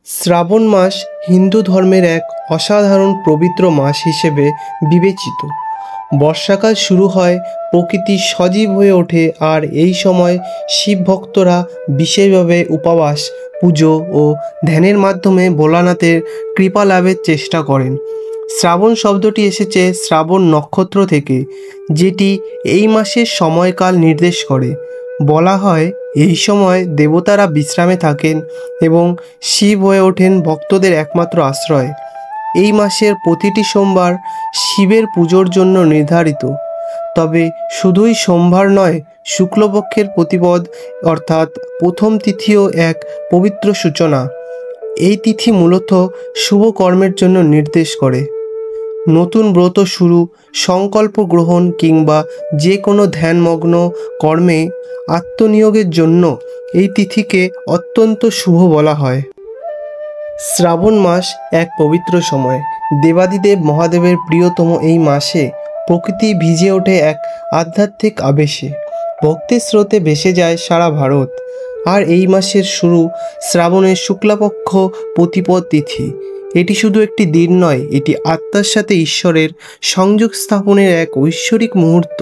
শ্রাবণ মাস হিন্দু ধর্মের এক অসাধারণ পবিত্র মাস হিসেবে বিবেচিত। বর্ষাকাল শুরু হয়, প্রকৃতি সজীব হয়ে ওঠে, আর এই সময় শিব ভক্তরা বিশেষভাবে উপবাস, পুজো ও ধ্যানের মাধ্যমে ভোলানাথের কৃপা লাভের চেষ্টা করেন। শ্রাবণ শব্দটি এসেছে শ্রাবণ নক্ষত্র থেকে, যেটি এই মাসের সময়কাল নির্দেশ করে। বলা হয় এই সময় দেবতারা বিশ্রামে থাকেন এবং শিব হয়ে ওঠেন ভক্তদের একমাত্র আশ্রয়। এই মাসের প্রতিটি সোমবার শিবের পুজোর জন্য নির্ধারিত। তবে শুধুই সোমবার নয়, শুক্লপক্ষের প্রতিপদ অর্থাৎ প্রথম তিথিও এক পবিত্র সূচনা। এই তিথি মূলত শুভ কর্মের জন্য নির্দেশ করে। নতুন ব্রত শুরু, সংকল্প গ্রহণ কিংবা যে কোনো ধ্যানমগ্ন কর্মে আত্মনিয়োগের জন্য এই তিথিকে অত্যন্ত শুভ বলা হয়। শ্রাবণ মাস এক পবিত্র সময়। দেবাদিদেব মহাদেবের প্রিয়তম এই মাসে প্রকৃতি ভিজে ওঠে এক আধ্যাত্মিক আবেশে। ভক্তির স্রোতে ভেসে যায় সারা ভারত। আর এই মাসের শুরু শ্রাবণের শুক্লাপক্ষ প্রতিপদ তিথি। এটি শুধু একটি দিন নয়, এটি আত্মার সাথে ঈশ্বরের সংযোগ স্থাপনের এক ঐশ্বরিক মুহূর্ত।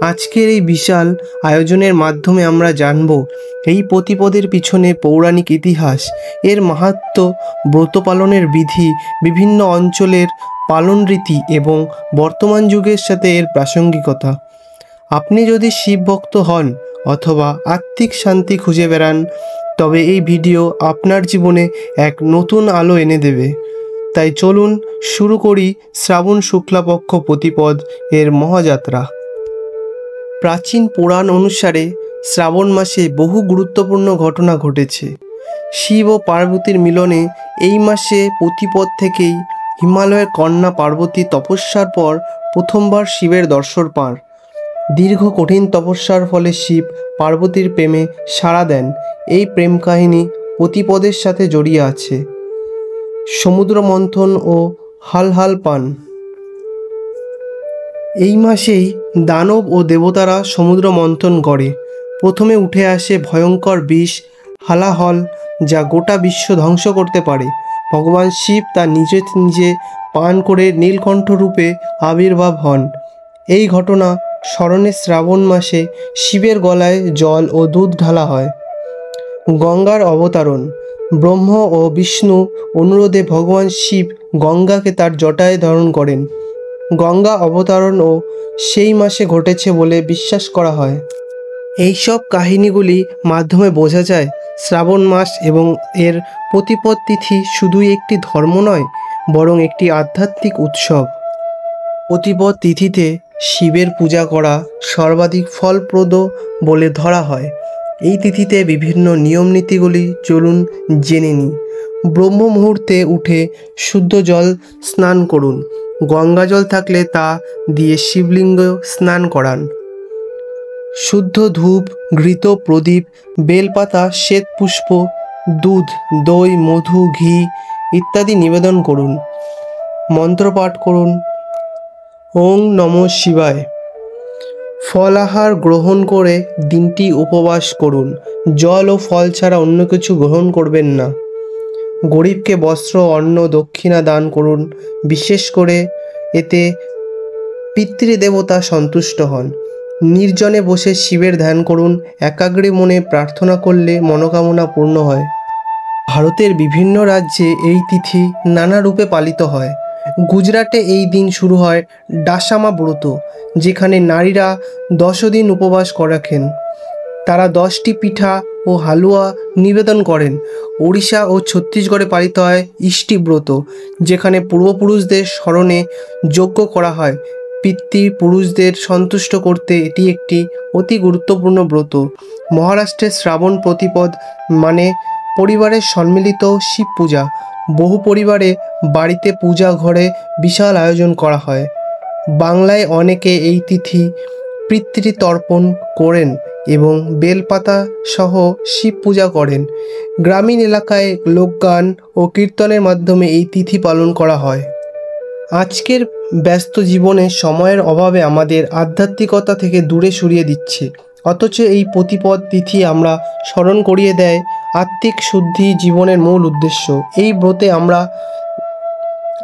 আজকের এই বিশাল আয়োজনের মাধ্যমে আমরা জানব এই প্রতিপদের পিছনে পৌরাণিক ইতিহাস, এর মাহাত্ম্য, ব্রত পালনের বিধি, বিভিন্ন অঞ্চলের পালন রীতি এবং বর্তমান যুগের সাথে এর প্রাসঙ্গিকতা। আপনি যদি শিব ভক্ত হন অথবা আত্মিক শান্তি খুঁজে বেড়ান, তবে এই ভিডিও আপনার জীবনে এক নতুন আলো এনে দেবে। তাই চলুন শুরু করি শ্রাবণ শুক্লাপক্ষ প্রতিপদ এর মহাযাত্রা। প্রাচীন পুরাণ অনুসারে শ্রাবণ মাসে বহু গুরুত্বপূর্ণ ঘটনা ঘটেছে। শিব ও পার্বতীর মিলনে এই মাসে প্রতিপদ থেকেই হিমালয়ের কন্যা পার্বতী তপস্যার পর প্রথমবার শিবের দর্শন পান। দীর্ঘ কঠিন তপস্যার ফলে শিব পার্বতীর প্রেমে সাড়া দেন। এই প্রেম কাহিনী প্রতিপদের সাথে জড়িয়ে আছে। সমুদ্র মন্থন ও হালহাল পান। এই মাসেই দানব ও দেবতারা সমুদ্র মন্থন করে। প্রথমে উঠে আসে ভয়ঙ্কর বিষ হালাহল, যা গোটা বিশ্ব ধ্বংস করতে পারে। ভগবান শিব তা নিজে নিজে পান করে নীলকণ্ঠ রূপে আবির্ভাব হন। এই ঘটনা স্মরণে শ্রাবণ মাসে শিবের গলায় জল ও দুধ ঢালা হয়। গঙ্গার অবতারণ। ব্রহ্ম ও বিষ্ণু অনুরোধে ভগবান শিব গঙ্গাকে তার জটায় ধারণ করেন। গঙ্গা অবতারণও সেই মাসে ঘটেছে বলে বিশ্বাস করা হয়। এইসব কাহিনীগুলি মাধ্যমে বোঝা যায় শ্রাবণ মাস এবং এর প্রতিপদ তিথি শুধুই একটি ধর্ম নয়, বরং একটি আধ্যাত্মিক উৎসব। প্রতিপদ তিথিতে শিবের পূজা করা সর্বাধিক ফলপ্রদ বলে ধরা হয়। এই তিথিতে বিভিন্ন নিয়ম নীতিগুলি চলুন জেনে নিই। ব্রহ্ম মুহূর্তে উঠে শুদ্ধ জল স্নান করুন। গঙ্গা জল থাকলে তা দিয়ে শিবলিঙ্গ স্নান করান। শুদ্ধ ধূপ, ঘৃত, প্রদীপ, বেলপাতা, শ্বেত পুষ্প, দুধ, দই, মধু, ঘি ইত্যাদি নিবেদন করুন। মন্ত্রপাঠ করুন। ওং নমঃ শিবায়। ফলাহার গ্রহণ করে দিনটি উপবাস করুন। জল ও ফল ছাড়া অন্য কিছু গ্রহণ করবেন না। গরিবকে বস্ত্র, অন্ন, দক্ষিণা দান করুন। বিশেষ করে এতে পিতৃদেবতা সন্তুষ্ট হন। নির্জনে বসে শিবের ধ্যান করুন। একাগ্রে মনে প্রার্থনা করলে মনোকামনা পূর্ণ হয়। ভারতের বিভিন্ন রাজ্যে এই তিথি নানা রূপে পালিত হয়। গুজরাটে এই দিন শুরু হয় ডাসামা ব্রত, যেখানে নারীরা 10 দিন উপবাস রাখেন। তারা 10টি পিঠা ও হালুয়া নিবেদন করেন। ওড়িশা ও ছত্তিশগড়ে পালিত হয় ইষ্টি ব্রত, যেখানে পূর্বপুরুষদের স্মরণে যজ্ঞ করা হয়। পিতৃপুরুষদের সন্তুষ্ট করতে এটি একটি অতি গুরুত্বপূর্ণ ব্রত। মহারাষ্ট্রের শ্রাবণ প্রতিপদ মানে পরিবারের সম্মিলিত শিব পূজা। বহু পরিবারে বাড়িতে পূজা ঘরে বিশাল আয়োজন করা হয়। বাংলায় অনেকে এই তিথি পিতৃতর্পণ করেন এবং বেলপাতা সহ শিব পূজা করেন। গ্রামীণ এলাকায় লোকগান ও কীর্তনের মাধ্যমে এই তিথি পালন করা হয়। আজকের ব্যস্ত জীবনে সময়ের অভাবে আমাদের আধ্যাত্মিকতা থেকে দূরে সরিয়ে দিচ্ছে, অথচ এই প্রতিপদ তিথি আমরা স্মরণ করিয়ে দেয় আত্মিক শুদ্ধি জীবনের মূল উদ্দেশ্য। এই ব্রতে আমরা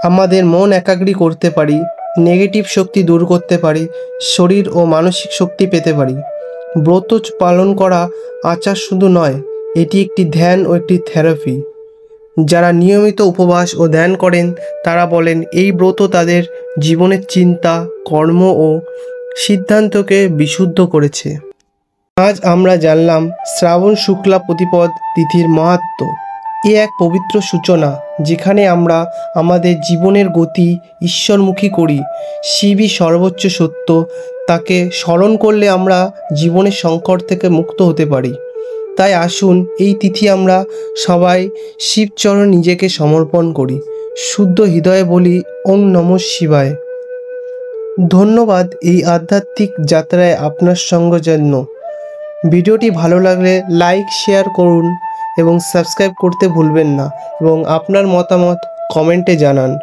আমাদের মন একাগ্রী করতে পারি, নেগেটিভ শক্তি দূর করতে পারি, শরীর ও মানসিক শক্তি পেতে পারি। ব্রত পালন করা আচার শুধু নয়, এটি একটি ধ্যান ও একটি থেরাপি। যারা নিয়মিত উপবাস ও ধ্যান করেন তারা বলেন এই ব্রত তাদের জীবনের চিন্তা, কর্ম ও সিদ্ধান্তকে বিশুদ্ধ করেছে। আজ আমরা জানলাম শ্রাবণ শুক্লা প্রতিপদ তিথির মাহাত্ম্য। এ এক পবিত্র সূচনা যেখানে আমরা আমাদের জীবনের গতি ঈশ্বরমুখী করি। শিবই সর্বোচ্চ সত্য, তাকে স্মরণ করলে আমরা জীবনের সংকট থেকে মুক্ত হতে পারি। তাই আসুন এই তিথি আমরা সবাই শিবচরণ নিজেকে সমর্পণ করি, শুদ্ধ হৃদয়ে বলি ওং নমঃ শিবায়। ধন্যবাদ এই আধ্যাত্মিক যাত্রায় আপনার সঙ্গ জন্য। ভিডিওটি ভালো লাগলে লাইক শেয়ার করুন এবং সাবস্ক্রাইব করতে ভুলবেন না এবং আপনার মতামত কমেন্টে জানান।